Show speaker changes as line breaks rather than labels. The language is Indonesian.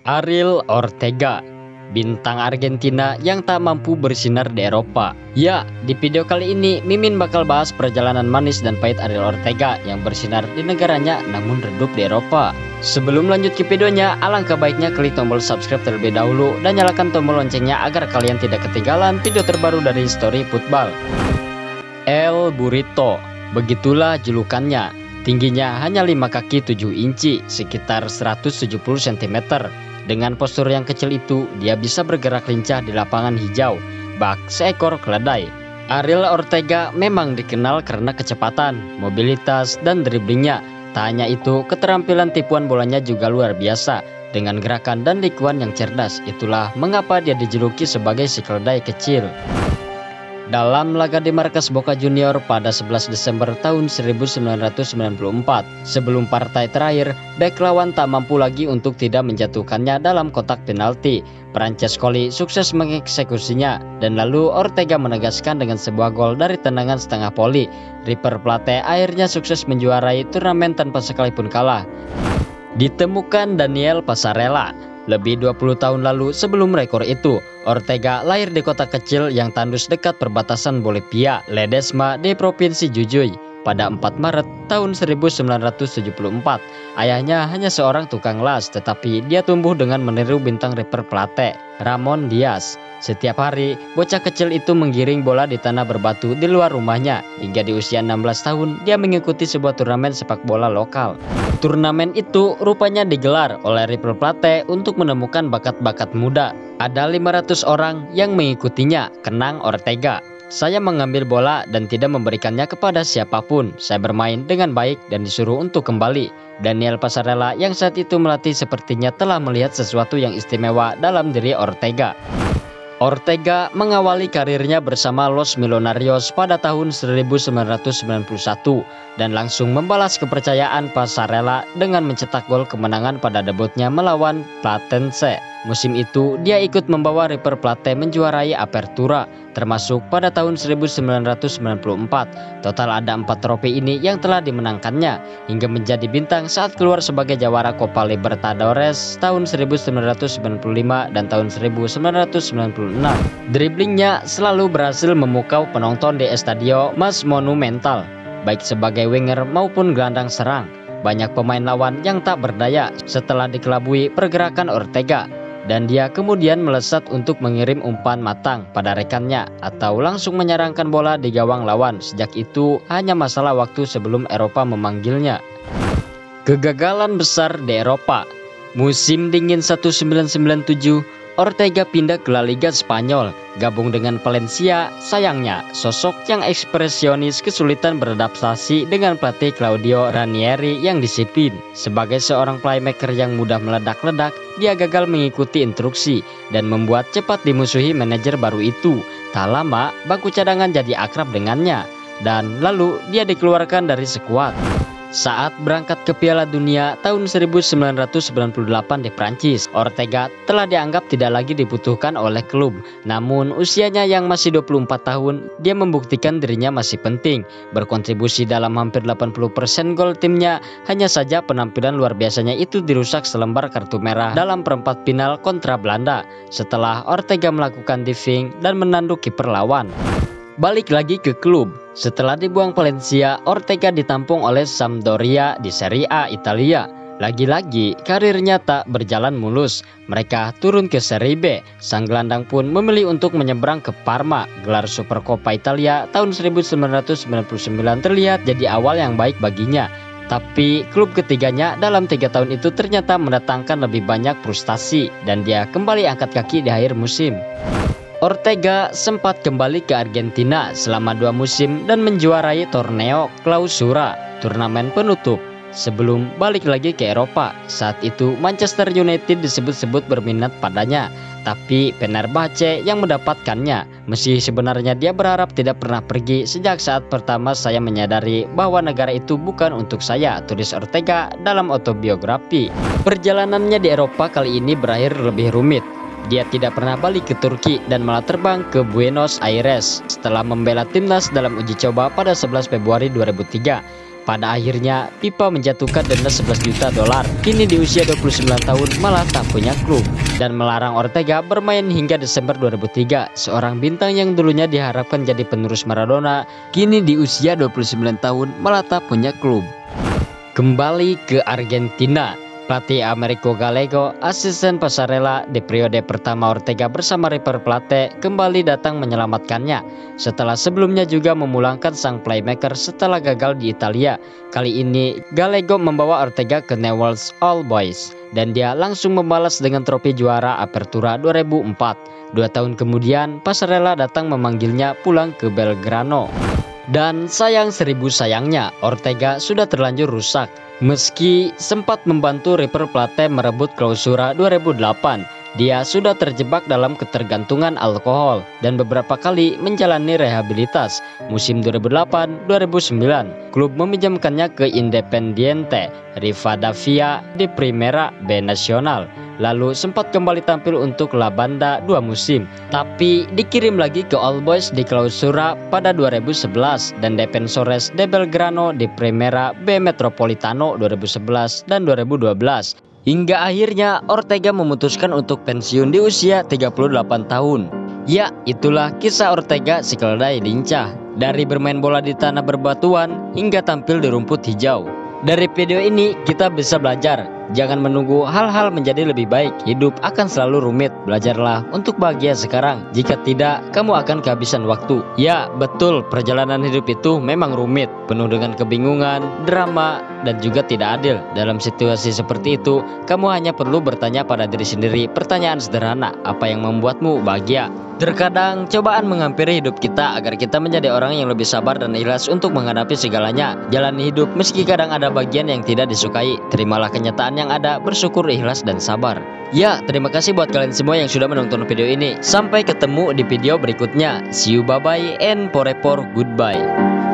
Ariel Ortega, bintang Argentina yang tak mampu bersinar di Eropa. Ya, di video kali ini Mimin bakal bahas perjalanan manis dan pahit Ariel Ortega yang bersinar di negaranya namun redup di Eropa. Sebelum lanjut ke videonya, alangkah baiknya klik tombol subscribe terlebih dahulu dan nyalakan tombol loncengnya agar kalian tidak ketinggalan video terbaru dari History Football. El Burrito, begitulah julukannya. Tingginya hanya 5 kaki 7 inci, sekitar 170 cm. Dengan postur yang kecil itu, dia bisa bergerak lincah di lapangan hijau, bak seekor keledai. Ariel Ortega memang dikenal karena kecepatan, mobilitas, dan driblingnya. Tak hanya itu, keterampilan tipuan bolanya juga luar biasa. Dengan gerakan dan likuan yang cerdas, itulah mengapa dia dijuluki sebagai si keledai kecil. Dalam laga di markas Boca Junior pada 11 Desember tahun 1994, sebelum partai terakhir, bek lawan tak mampu lagi untuk tidak menjatuhkannya dalam kotak penalti. Francescoli sukses mengeksekusinya, dan lalu Ortega menegaskan dengan sebuah gol dari tendangan setengah voli. River Plate akhirnya sukses menjuarai turnamen tanpa sekalipun kalah. Ditemukan Daniel Passarella lebih 20 tahun lalu. Sebelum rekor itu, Ortega lahir di kota kecil yang tandus dekat perbatasan Bolivia, Ledesma di Provinsi Jujuy pada 4 Maret tahun 1974. Ayahnya hanya seorang tukang las, tetapi dia tumbuh dengan meniru bintang River Plate, Ramon Diaz. Setiap hari, bocah kecil itu menggiring bola di tanah berbatu di luar rumahnya. Hingga di usia 16 tahun, dia mengikuti sebuah turnamen sepak bola lokal. Turnamen itu rupanya digelar oleh River Plate untuk menemukan bakat-bakat muda. Ada 500 orang yang mengikutinya, kenang Ortega. Saya mengambil bola dan tidak memberikannya kepada siapapun. Saya bermain dengan baik dan disuruh untuk kembali. Daniel Passarella yang saat itu melatih sepertinya telah melihat sesuatu yang istimewa dalam diri Ortega. Ortega mengawali karirnya bersama Los Millonarios pada tahun 1991 dan langsung membalas kepercayaan Passarella dengan mencetak gol kemenangan pada debutnya melawan Platense. Musim itu dia ikut membawa River Plate menjuarai Apertura, termasuk pada tahun 1994. Total ada 4 trofi ini yang telah dimenangkannya hingga menjadi bintang saat keluar sebagai jawara Copa Libertadores tahun 1995 dan tahun 1996. Driblingnya selalu berhasil memukau penonton di Estadio Mas Monumental, baik sebagai winger maupun gelandang serang. Banyak pemain lawan yang tak berdaya setelah dikelabui pergerakan Ortega, dan dia kemudian melesat untuk mengirim umpan matang pada rekannya atau langsung menyerangkan bola di gawang lawan. Sejak itu hanya masalah waktu sebelum Eropa memanggilnya. Kegagalan besar di Eropa. Musim dingin 1997, Ortega pindah ke La Liga Spanyol, gabung dengan Valencia. Sayangnya, sosok yang ekspresionis kesulitan beradaptasi dengan pelatih Claudio Ranieri yang disiplin. Sebagai seorang playmaker yang mudah meledak-ledak, dia gagal mengikuti instruksi dan membuat cepat dimusuhi manajer baru itu. Tak lama, bangku cadangan jadi akrab dengannya, dan lalu dia dikeluarkan dari skuad. Saat berangkat ke Piala Dunia tahun 1998 di Prancis, Ortega telah dianggap tidak lagi dibutuhkan oleh klub. Namun usianya yang masih 24 tahun, dia membuktikan dirinya masih penting, berkontribusi dalam hampir 80% gol timnya. Hanya saja penampilan luar biasanya itu dirusak selembar kartu merah dalam perempat final kontra Belanda setelah Ortega melakukan diving dan menanduk kiper lawan. Balik lagi ke klub. Setelah dibuang Valencia, Ortega ditampung oleh Sampdoria di Serie A Italia. Lagi-lagi karirnya tak berjalan mulus. Mereka turun ke Serie B. Sang gelandang pun memilih untuk menyeberang ke Parma. Gelar Supercoppa Italia tahun 1999 terlihat jadi awal yang baik baginya. Tapi klub ketiganya dalam 3 tahun itu ternyata mendatangkan lebih banyak frustasi, dan dia kembali angkat kaki di akhir musim. Ortega sempat kembali ke Argentina selama 2 musim dan menjuarai Torneo Clausura, turnamen penutup, sebelum balik lagi ke Eropa. Saat itu Manchester United disebut-sebut berminat padanya, tapi Fenerbahce yang mendapatkannya. Meski sebenarnya dia berharap tidak pernah pergi. Sejak saat pertama saya menyadari bahwa negara itu bukan untuk saya, tulis Ortega dalam autobiografi. Perjalanannya di Eropa kali ini berakhir lebih rumit. Dia tidak pernah balik ke Turki dan malah terbang ke Buenos Aires setelah membela timnas dalam uji coba pada 11 Februari 2003. Pada akhirnya, Pipa menjatuhkan denda 11 juta dolar. Kini di usia 29 tahun malah tak punya klub. Dan melarang Ortega bermain hingga Desember 2003. Seorang bintang yang dulunya diharapkan jadi penerus Maradona, kini di usia 29 tahun malah tak punya klub. Kembali ke Argentina. Pelatih Americo Gallego, asisten Passarella di periode pertama Ortega bersama River Plate, kembali datang menyelamatkannya. Setelah sebelumnya juga memulangkan sang playmaker setelah gagal di Italia. Kali ini Gallego membawa Ortega ke Newell's Old Boys dan dia langsung membalas dengan trofi juara Apertura 2004. 2 tahun kemudian Passarella datang memanggilnya pulang ke Belgrano. Dan sayang seribu sayangnya, Ortega sudah terlanjur rusak. Meski sempat membantu River Plate merebut Clausura 2008, dia sudah terjebak dalam ketergantungan alkohol dan beberapa kali menjalani rehabilitas. Musim 2008-2009, klub meminjamkannya ke Independiente Rivadavia di Primera B Nacional. Lalu sempat kembali tampil untuk La Banda 2 musim, tapi dikirim lagi ke All Boys di Clausura pada 2011 dan Defensores de Belgrano di Primera B Metropolitano 2011 dan 2012. Hingga akhirnya Ortega memutuskan untuk pensiun di usia 38 tahun. Ya, itulah kisah Ortega si keledai lincah. Dari bermain bola di tanah berbatuan hingga tampil di rumput hijau. Dari video ini kita bisa belajar, jangan menunggu hal-hal menjadi lebih baik. Hidup akan selalu rumit. Belajarlah untuk bahagia sekarang. Jika tidak, kamu akan kehabisan waktu. Ya, betul, perjalanan hidup itu memang rumit, penuh dengan kebingungan, drama, dan juga tidak adil. Dalam situasi seperti itu, kamu hanya perlu bertanya pada diri sendiri pertanyaan sederhana, apa yang membuatmu bahagia? Terkadang cobaan menghampiri hidup kita agar kita menjadi orang yang lebih sabar dan ikhlas untuk menghadapi segalanya. Jalani hidup meski kadang ada bagian yang tidak disukai. Terimalah kenyataan yang ada, bersyukur, ikhlas, dan sabar. Ya, terima kasih buat kalian semua yang sudah menonton video ini. Sampai ketemu di video berikutnya. See you, bye bye, and por goodbye.